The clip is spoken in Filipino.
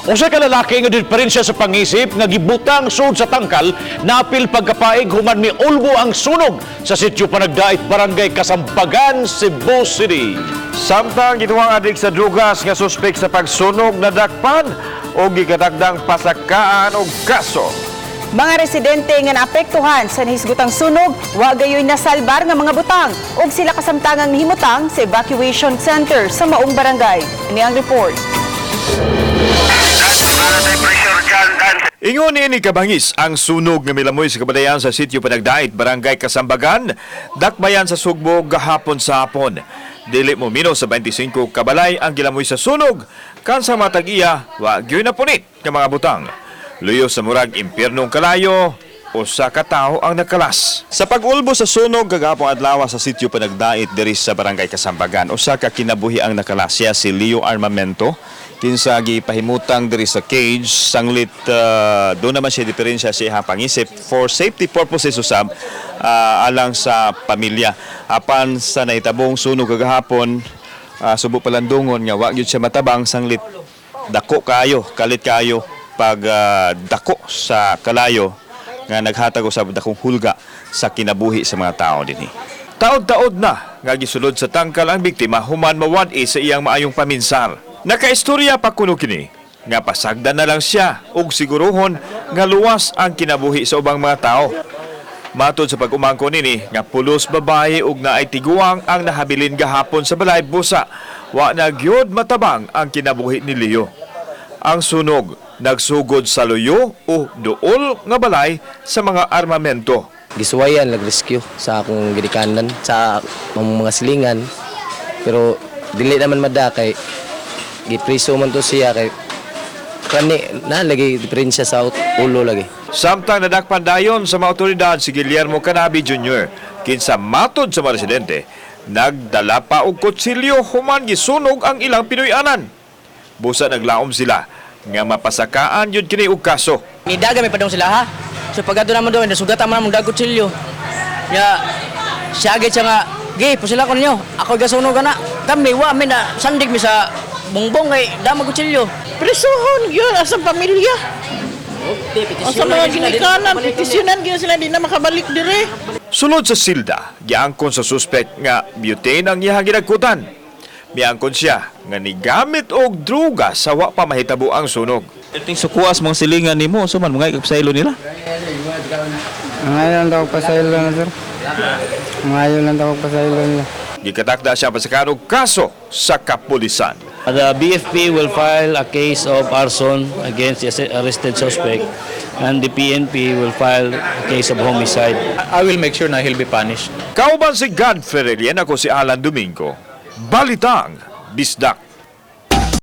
Usa ka lalaki nga diferensya sa pangisip nga gibutang sud sa tangkal napil pagkapaig human mi ulbo ang sunog sa sitio Panagdait, Barangay Kasambagan, Cebu City. Samtang gituwang adik sa drugas nga suspek sa pagsunog nadakpan o gikadagdang pasakaan og kaso. Mga residente nga naapektuhan sa nahisgutang sunog, wa gayoy nasalbar nga mga butang ug sila kasamtangang nihimutang sa evacuation center sa maong barangay. Ini ang report. Ingon ni kabangis ang sunog nga milamoy sa kabadayan sa sitio Panagdait, Barangay Kasambagan, dakbayan sa Sugbo gahapon sa hapon. Dili mo mino sa 25 kabalay ang gilamoy sa sunog, kan sa matag-iya wa gyoy na punit nga mga butang. Luyo sa murag impyernong kalayo o sa katao ang nakalas. Sa pag-ulbo sa sunog kagapong adlaw sa sitio Panagdait diri sa Barangay Kasambagan, usa ka kinabuhi ang nakalasya si Leo Armamento. Kinsa gipahimutang diri sa cage sanglit do naman siya diferensya sa iyang pangisip for safety purposes usab alang sa pamilya. Apan sa nahitabong sunog kagahapon subo palandungon nga wa gyud siya matabang sanglit dako kayo, kalit kayo pag dako sa kalayo nga naghatag usab dakong hulga sa kinabuhi sa mga tao dinhi. Taod-taod na nga gisulod sa tangkal ang biktima human mawad-i sa iyang maayong paminsar. Nakaistorya pa kuno kini nga pasagdan na lang siya ug sigurohon nga luwas ang kinabuhi sa ubang mga tao. Matod sa pag-umangko nini nga pulos babae ug naay tiguang ang nahabilin gahapon sa balay busa, wa na gyud matabang ang kinabuhi ni Leo. Ang sunog nagsugod sa luyo o duol nga balay sa mga armamento. Gisuwayan nag-rescue sa akong gidikanan sa mga silingan, pero dili naman madakay. Gipriso man to siya kay kani na lagi diferensya sa ulo lagi. Samtang nadakpan dayon sa mga otoridad si Guillermo Canabi Jr. kinsa matod sa mga residente, nagdala pa og kutsilyo human gisunog ang ilang Pinoy-anan. Busa naglaom sila nga mapasakaan yun kini og kaso. Nidaga may padong sila ha. So pagado naman doon, nasugatan man mong dagot silyo. Ya siya siya nga, "Gi, pusila ko ninyo. Ako gasunog na." Kami wa mi na sandig mi sa bongbong kay dama kutsilyo. Presohon yun, asang pamilya. Asa mga ginikanan, petisyonan gyud sila di na makabalik dire. Sulod sa silda, giangkon sa suspect nga butane ang iyang ginagkutan. Miangkon siya nga nigamit og druga sa wa pa mahitabo ang sunog. Ting sukuas mga silingan nimo, so man mga ikapsaylo nila. Ngayon daw pasaylo na sir. Ngayon lang daw pasaylo nila. Gikatakda siya pasakaan og kaso sa kapulisan. The BFP will file a case of arson against the arrested suspect, and the PNP will file a case of homicide. I will make sure na he'll be punished. Kauban si Godfrey Relian, ako si Alan Domingo. Balitang Bisdak.